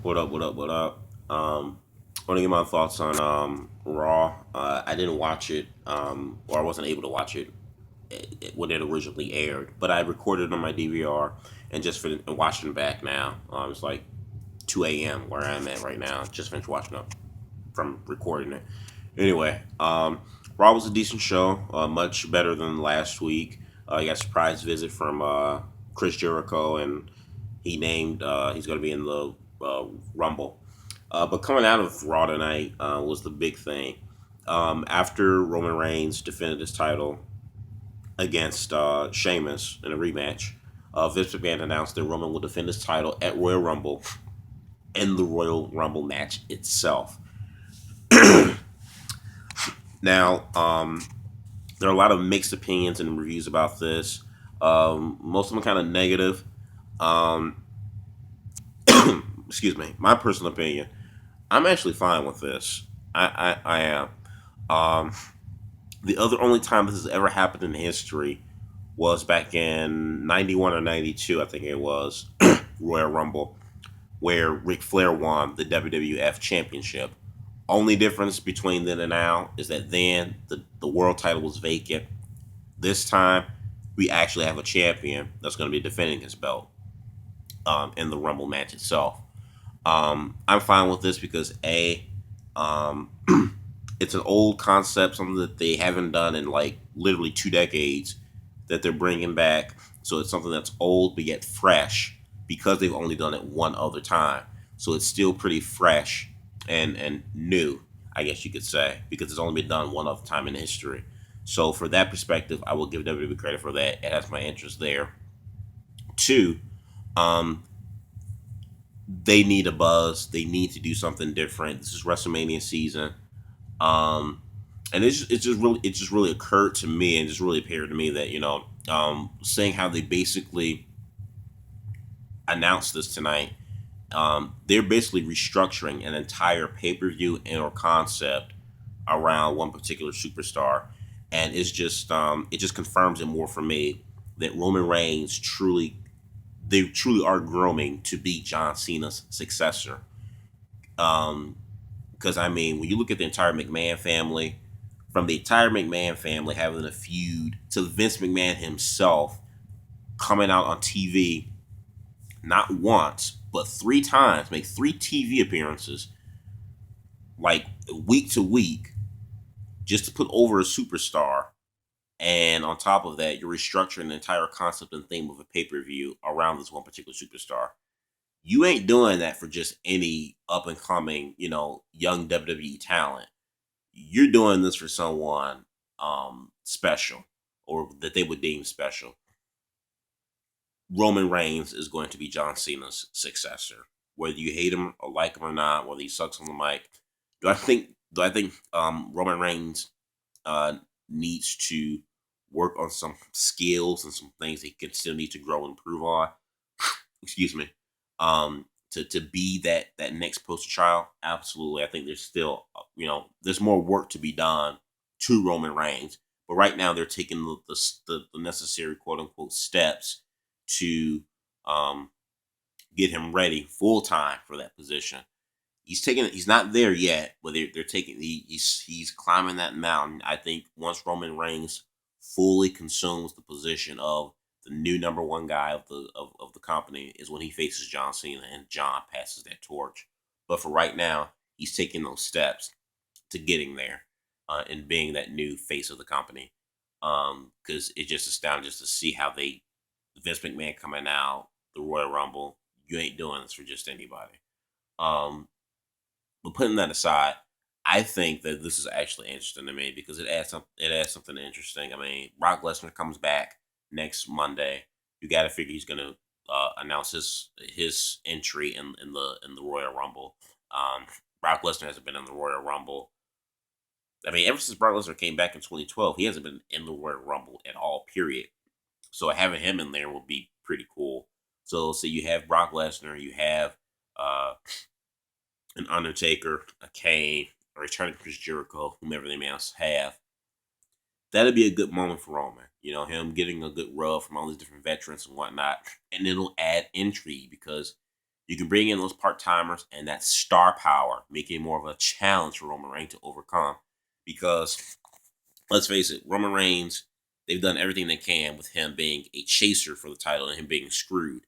What up? What up? What up? I want to get my thoughts on Raw. I didn't watch it, or I wasn't able to watch it, when it originally aired, but I recorded it on my DVR and and watching back now. It's like 2 a.m. where I'm at right now. Just finished watching it from recording it. Anyway, Raw was a decent show, much better than last week. You got a surprise visit from Chris Jericho, and he's going to be in the Rumble. But coming out of Raw tonight was the big thing. After Roman Reigns defended his title against Sheamus in a rematch, Vince McMahon announced that Roman will defend his title at Royal Rumble in the Royal Rumble match itself. Now, there are a lot of mixed opinions and reviews about this. Most of them kind of negative. Um, excuse me. My personal opinion, I'm actually fine with this. I am. Um, the other only time this has ever happened in history was back in '91 or '92, I think it was, Royal Rumble, where Ric Flair won the WWF Championship. Only difference between then and now is that then the world title was vacant. This time, we actually have a champion that's going to be defending his belt in the Rumble match itself. I'm fine with this because um, it's an old concept, something that they haven't done in like literally 2 decades that they're bringing back. So it's something that's old but yet fresh because they've only done it one other time. So it's still pretty fresh and new, I guess you could say, because it's only been done one other time in history. So for that perspective, I will give WWE credit for that. It has my interest there. Two, um, they need a buzz. They need to do something different. This is WrestleMania season. Um, and it just really occurred to me and just really appeared to me that saying how they basically announced this tonight, they're basically restructuring an entire pay per view and or concept around one particular superstar, and it just confirms it more for me that Roman Reigns truly are grooming to be John Cena's successor. Um, because I mean, when you look at the entire McMahon family, from the entire McMahon family having a feud to Vince McMahon himself coming out on TV not once but three times, make three TV appearances like week to week just to put over a superstar. And on top of that, you're restructuring the entire concept and theme of a pay per view around this one particular superstar. You ain't doing that for just any up and coming, young WWE talent. You're doing this for someone special or that they would deem special. Roman Reigns is going to be John Cena's successor. Whether you hate him or like him or not, whether he sucks on the mic, do I think Roman Reigns uh, needs to work on some skills and some things he can still need to grow and improve on? Excuse me. To be that next poster child, absolutely. I think there's still there's more work to be done to Roman Reigns, but right now they're taking the necessary quote unquote steps to um, get him ready full time for that position. He's not there yet, but they're taking he's climbing that mountain. I think once Roman Reigns fully consumes the position of the new number one guy of the company is when he faces John Cena and John passes that torch. But for right now, he's taking those steps to getting there and being that new face of the company. Because it just astounding just to see how they Vince McMahon coming out the Royal Rumble. You ain't doing this for just anybody. Um, but putting that aside, I think that this is actually interesting to me because it adds something interesting. I mean, Brock Lesnar comes back next Monday. You got to figure he's going to announce his entry in the Royal Rumble. Brock Lesnar hasn't been in the Royal Rumble. I mean, ever since Brock Lesnar came back in 2012, he hasn't been in the Royal Rumble at all. Period. So having him in there would be pretty cool. So you have Brock Lesnar, you have uh, an Undertaker, a Kane, a returning Chris Jericho, whomever they may else have. That'd be a good moment for Roman. Him getting a good rub from all these different veterans and whatnot, and it'll add intrigue because You can bring in those part timers and that star power, making it more of a challenge for Roman Reigns to overcome. Because let's face it, Roman Reigns, they've done everything they can with him being a chaser for the title and him being screwed.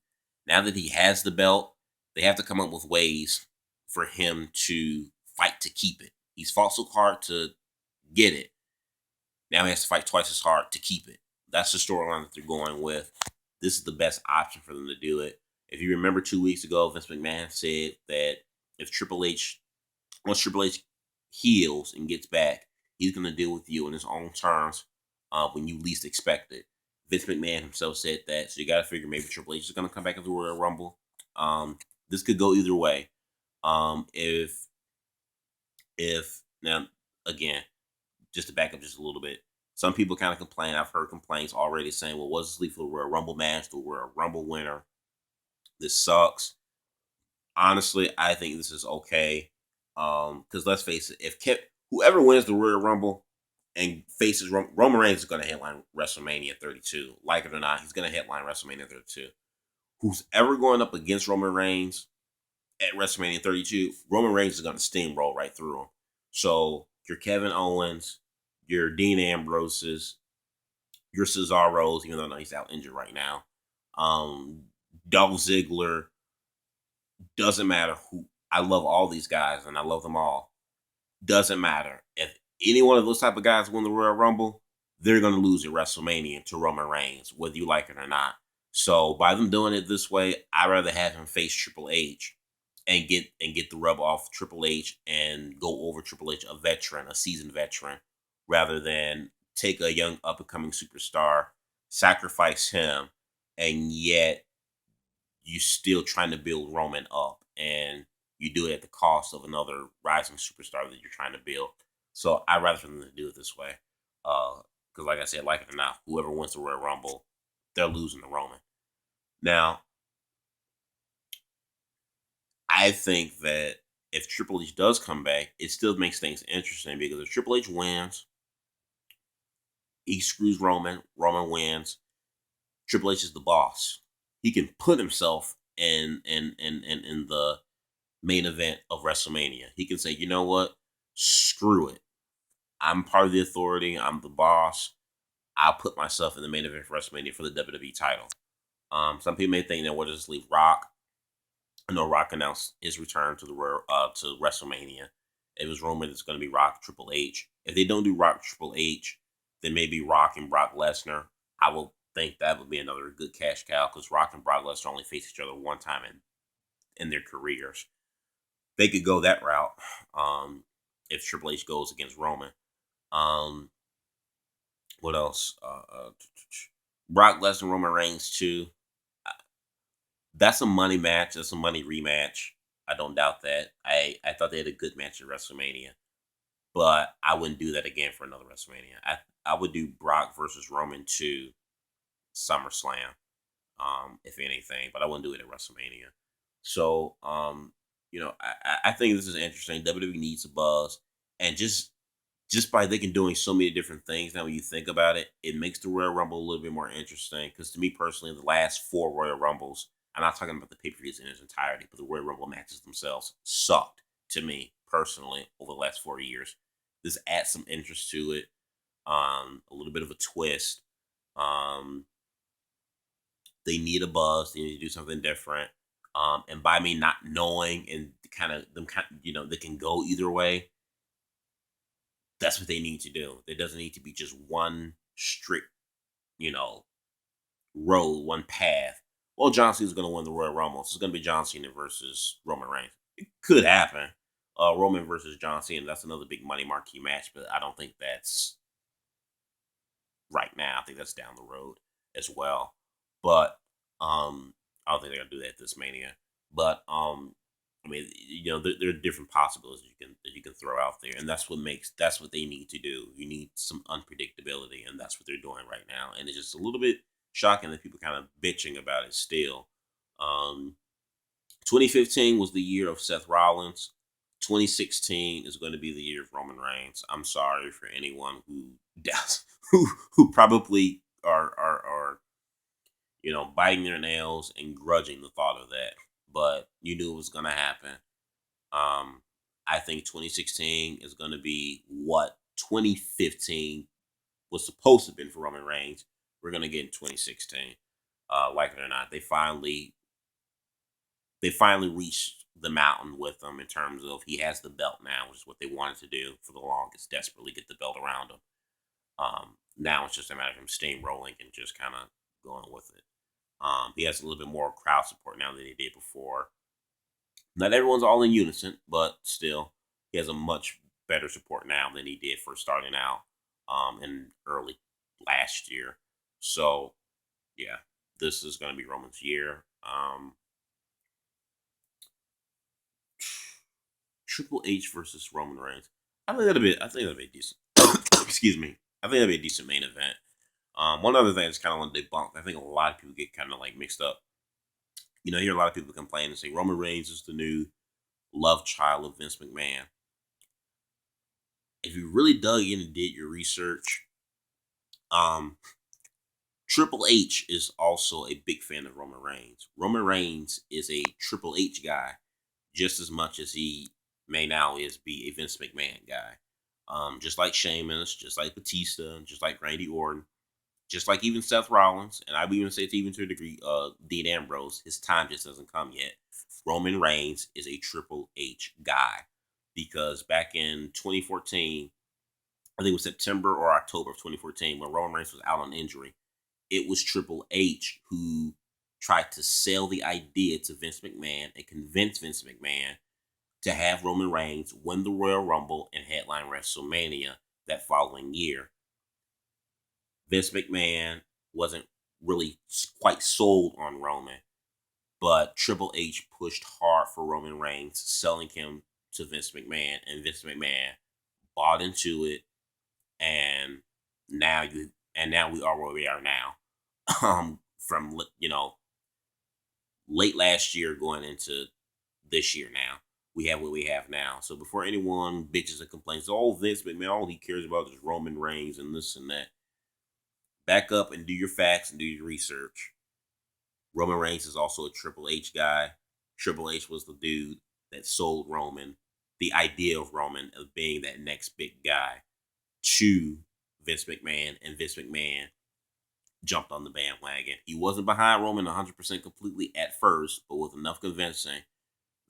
Now that he has the belt, they have to come up with ways for him to fight to keep it. He's fought so hard to get it. Now he has to fight twice as hard to keep it. That's the storyline that they're going with. This is the best option for them to do it. If you remember 2 weeks ago, Vince McMahon said that if once Triple H heals and gets back, he's going to deal with you on his own terms when you least expect it. Vince McMahon himself said that, so you got to figure maybe Triple H is going to come back into the Royal Rumble. This could go either way. If now again, just to back up just a little bit, some people kind of complain. I've heard complaints already saying, "Well, what's this lead for the Royal Rumble match? The Royal Rumble winner. This sucks." Honestly, I think this is okay. Because let's face it, if whoever wins the Royal Rumble and faces Roman Reigns is going to headline WrestleMania 32. Like it or not, he's going to headline WrestleMania 32. Who's ever going up against Roman Reigns at WrestleMania 32, Roman Reigns is going to steamroll right through him. So your Kevin Owens, your Dean Ambroses, your Cesaros, even though he's out injured right now, Dolph Ziggler, doesn't matter who. I love all these guys and I love them all. Doesn't matter. If any one of those type of guys win the Royal Rumble, they're going to lose at WrestleMania to Roman Reigns, whether you like it or not. So by them doing it this way, I'd rather have him face Triple H and get the rub off Triple H and go over Triple H, a veteran, a seasoned veteran, rather than take a young up and coming superstar, sacrifice him, and yet you still trying to build Roman up, and you do it at the cost of another rising superstar that you're trying to build. So I'd rather for them to do it this way. Because like I said, like it or not, whoever wins the Royal Rumble, they're losing to Roman. Now, I think that if Triple H does come back, it still makes things interesting because if Triple H wins, he screws Roman, Roman wins, Triple H is the boss. He can put himself in the main event of WrestleMania. He can say, you know what? Screw it. I'm part of the authority. I'm the boss. I'll put myself in the main event for WrestleMania for the WWE title. Some people may think that what does this leave Rock? I know Rock announced his return to to WrestleMania. It was rumored it's going to be Rock Triple H. If they don't do Rock Triple H, then maybe Rock and Brock Lesnar. I will think that would be another good cash cow because Rock and Brock Lesnar only face each other one time in their careers. They could go that route if Triple H goes against Roman. What else? Brock Lesnar, Roman Reigns too. That's a money match. That's a money rematch. I don't doubt that. I thought they had a good match at WrestleMania, but I wouldn't do that again for another WrestleMania. I would do Brock versus Roman 2 SummerSlam, if anything, but I wouldn't do it at WrestleMania. So, I think this is interesting. WWE needs a buzz, and just by they can doing so many different things now, when you think about it, it makes the Royal Rumble a little bit more interesting. Because to me personally, the last 4 Royal Rumbles, I'm not talking about the pay-per-views in its entirety, but the Royal Rumble matches themselves sucked to me personally over the last 4 years. This adds some interest to it, a little bit of a twist. Um, they need a buzz. They need to do something different. And by me not knowing and they can go either way. That's what they need to do. There doesn't need to be just one strict, you know, road, one path. Well, John Cena's going to win the Royal Rumble. So it's going to be John Cena versus Roman Reigns. It could happen. Roman versus John Cena. That's another big money marquee match, but I don't think that's right now. I think that's down the road as well. But I don't think they're gonna do that at this Mania. But I mean, there are different possibilities that you can throw out there, and that's what they need to do. You need some unpredictability, and that's what they're doing right now. And it's just a little bit shocking that people kind of bitching about it still. Um, 2015 was the year of Seth Rollins. 2016 is going to be the year of Roman Reigns. I'm sorry for anyone who does, who probably are biting their nails and grudging the thought of that. but you knew it was gonna happen. Um, I think 2016 is gonna be what 2015 was supposed to have been for Roman Reigns. We're gonna get in 2016. Like it or not, they finally reached the mountain with him in terms of he has the belt now, which is what they wanted to do for the longest, desperately get the belt around him. Now it's just a matter of him steamrolling and just kind of going with it. He has a little bit more crowd support now than he did before. Not everyone's all in unison, but still, he has a much better support now than he did for starting out in early last year. So, yeah, this is going to be Roman's year. Triple H versus Roman Reigns. I think that'll be decent. Excuse me. I think that'll be a decent main event. One other thing that's kind of want to debunk. I think a lot of people get kind of like mixed up. I hear a lot of people complain and say Roman Reigns is the new love child of Vince McMahon. If you really dug in and did your research, um, Triple H is also a big fan of Roman Reigns. Roman Reigns is a Triple H guy just as much as he may now is be a Vince McMahon guy. Just like Sheamus, just like Batista, just like Randy Orton, just like even Seth Rollins, and I would even say it's even to a degree, Dean Ambrose. His time just doesn't come yet. Roman Reigns is a Triple H guy because back in 2014, I think it was September or October of 2014, when Roman Reigns was out on injury, it was Triple H who tried to sell the idea to Vince McMahon and convince Vince McMahon to have Roman Reigns win the Royal Rumble and headline WrestleMania that following year. Vince McMahon wasn't really quite sold on Roman, but Triple H pushed hard for Roman Reigns, selling him to Vince McMahon, and Vince McMahon bought into it, and now we are where we are now. From late last year going into this year now. We have what we have now. So before anyone bitches and complains, oh, Vince McMahon, all he cares about is Roman Reigns and this and that. Back up and do your facts and do your research. Roman Reigns is also a Triple H guy. Triple H was the dude that sold Roman the idea of Roman as being that next big guy to Vince McMahon, and Vince McMahon jumped on the bandwagon. He wasn't behind Roman 100% completely at first, but with enough convincing,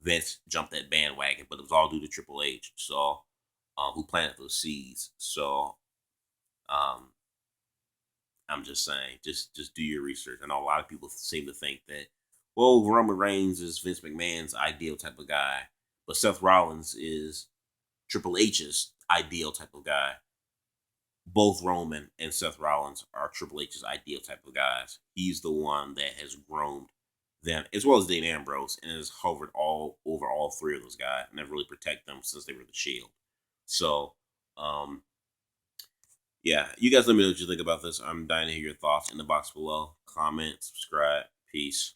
Vince jumped that bandwagon. But it was all due to Triple H, so who planted those seeds. So um, I'm just saying, just do your research. I know a lot of people seem to think that, well, Roman Reigns is Vince McMahon's ideal type of guy, but Seth Rollins is Triple H's ideal type of guy. Both Roman and Seth Rollins are Triple H's ideal type of guys. He's the one that has groomed them, as well as Dean Ambrose, and has hovered all over all three of those guys and have really protected them since they were the Shield. So, yeah, you guys let me know what you think about this. I'm dying to hear your thoughts in the box below. Comment, subscribe. Peace.